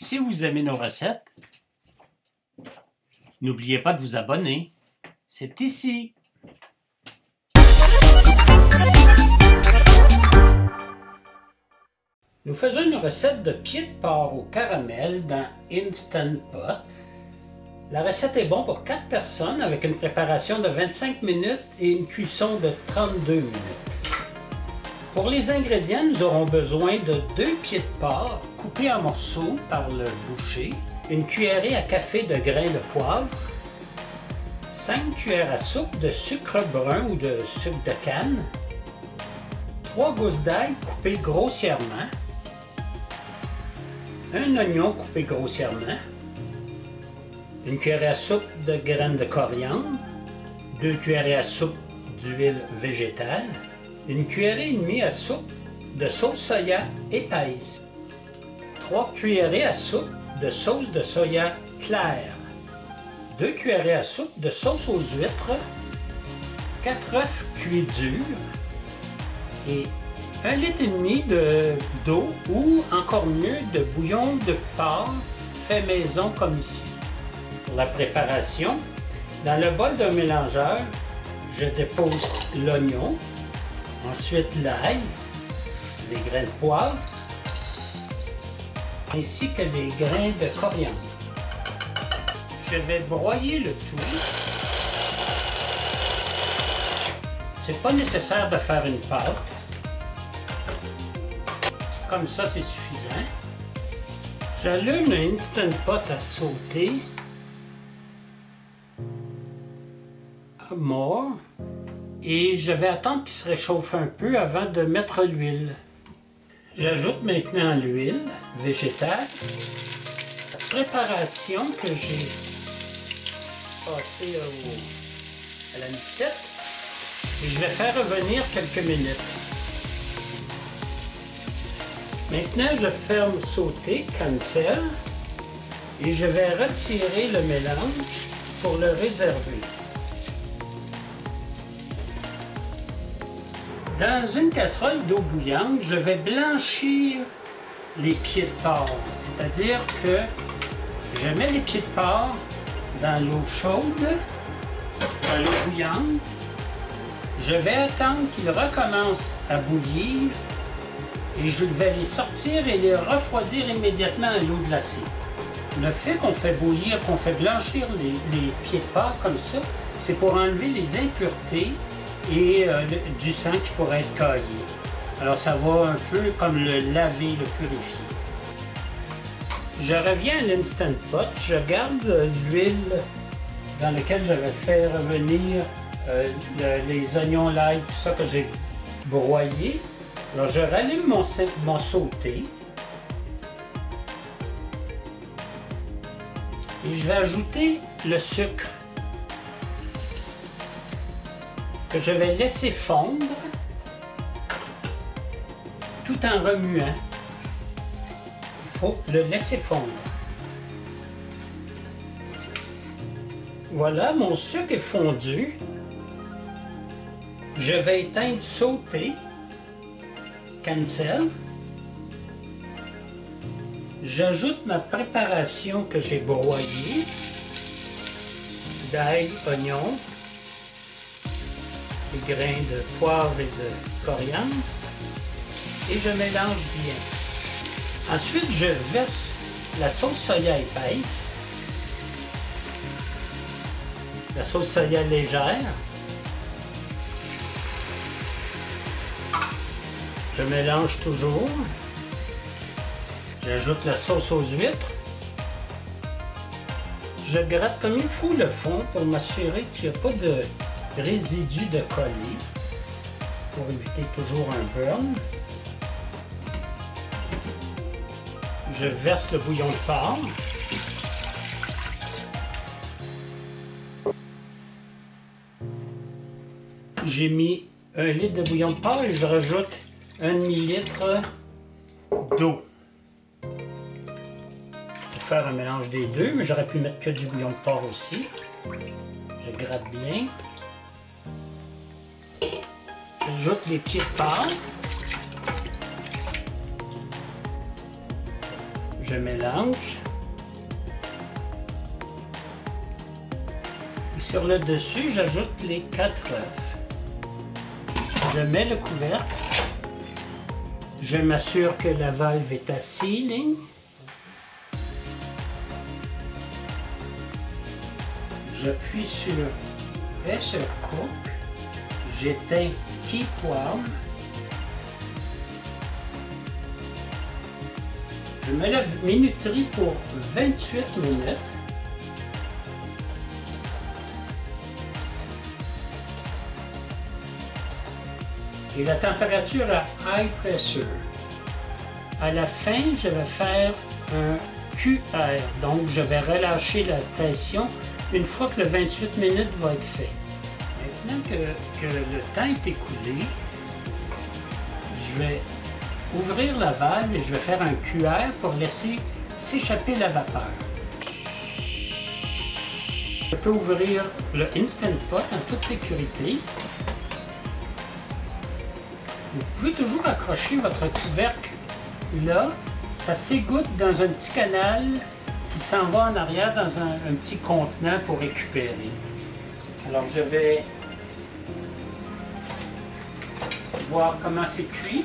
Si vous aimez nos recettes, n'oubliez pas de vous abonner. C'est ici. Nous faisons une recette de pied de porc au caramel dans Instant Pot. La recette est bonne pour 4 personnes avec une préparation de 25 minutes et une cuisson de 32 minutes. Pour les ingrédients, nous aurons besoin de 2 pieds de porc coupés en morceaux par le boucher, une cuillerée à café de grains de poivre, 5 cuillères à soupe de sucre brun ou de sucre de canne, 3 gousses d'ail coupées grossièrement, un oignon coupé grossièrement, une cuillerée à soupe de graines de coriandre, 2 cuillerées à soupe d'huile végétale, une cuillerée et demie à soupe de sauce soya épaisse, 3 cuillerées à soupe de sauce de soya claire, 2 cuillerées à soupe de sauce aux huîtres, 4 œufs cuits durs et 1,5 litre d'eau ou encore mieux de bouillon de porc fait maison comme ici. Pour la préparation, dans le bol d'un mélangeur, je dépose l'oignon, ensuite l'ail, les grains de poivre, ainsi que les grains de coriandre. Je vais broyer le tout. C'est pas nécessaire de faire une pâte. Comme ça, c'est suffisant. J'allume un Instant Pot à sauter à mort et je vais attendre qu'il se réchauffe un peu avant de mettre l'huile. J'ajoute maintenant l'huile végétale, la préparation que j'ai passée à la mixette et je vais faire revenir quelques minutes. Maintenant, je ferme sauter, cancel, et je vais retirer le mélange pour le réserver. Dans une casserole d'eau bouillante, je vais blanchir les pieds de porc, c'est-à-dire que je mets les pieds de porc dans l'eau chaude, dans l'eau bouillante. Je vais attendre qu'ils recommencent à bouillir et je vais les sortir et les refroidir immédiatement à l'eau glacée. Le fait qu'on fait bouillir, qu'on fait blanchir les pieds de porc comme ça, c'est pour enlever les impuretés et du sang qui pourrait être caillé. Alors ça va un peu comme le laver, le purifier. Je reviens à l'Instant Pot, je garde l'huile dans laquelle je vais faire revenir les oignons, l'ail, tout ça que j'ai broyé. Alors je rallume mon sauté et je vais ajouter le sucre que je vais laisser fondre tout en remuant. Il faut le laisser fondre. Voilà, mon sucre est fondu. Je vais éteindre sauter. Cancel. J'ajoute ma préparation que j'ai broyée d'ail, oignon, des grains de poivre et de coriandre et je mélange bien. Ensuite, je verse la sauce soya épaisse, la sauce soya légère. Je mélange toujours. J'ajoute la sauce aux huîtres. Je gratte comme il faut le fond pour m'assurer qu'il n'y a pas de résidus de collé pour éviter toujours un burn. Je verse le bouillon de porc. J'ai mis 1 litre de bouillon de porc et je rajoute 1,5 litre d'eau. Je vais faire un mélange des deux, mais j'aurais pu mettre que du bouillon de porc aussi. Je gratte bien. J'ajoute les pieds de porc. Je mélange. Et sur le dessus, j'ajoute les 4 œufs. Je mets le couvercle. Je m'assure que la valve est à sealing. J'appuie sur Pressure Cook. J'éteins Keep Warm. Je mets la minuterie pour 28 minutes. Et la température à high pressure. À la fin, je vais faire un QR. Donc, je vais relâcher la pression une fois que le 28 minutes va être fait. Maintenant que le temps est écoulé, je vais ouvrir la valve et je vais faire un QR pour laisser s'échapper la vapeur. Je peux ouvrir le Instant Pot en toute sécurité. Vous pouvez toujours accrocher votre couvercle là. Ça s'égoutte dans un petit canal qui s'en va en arrière dans un petit contenant pour récupérer. Alors je vais voir comment c'est cuit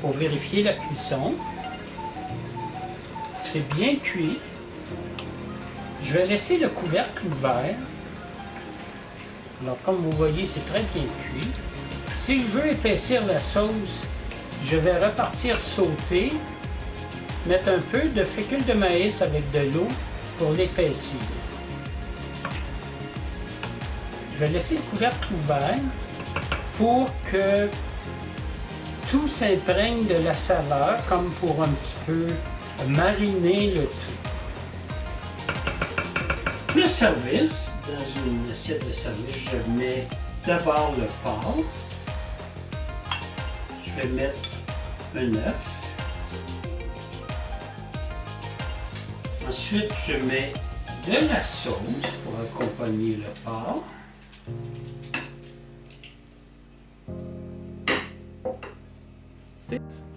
pour vérifier la cuisson. C'est bien cuit. Je vais laisser le couvercle ouvert. Alors comme vous voyez, c'est très bien cuit. Si je veux épaissir la sauce, je vais repartir sauter, mettre un peu de fécule de maïs avec de l'eau pour l'épaissir. Je vais laisser le couvercle ouvert pour que tout s'imprègne de la saveur, comme pour un petit peu mariner le tout. Le service, dans une assiette de service, je mets d'abord le porc. Je vais mettre un œuf. Ensuite, je mets de la sauce pour accompagner le porc.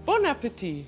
Bon appétit!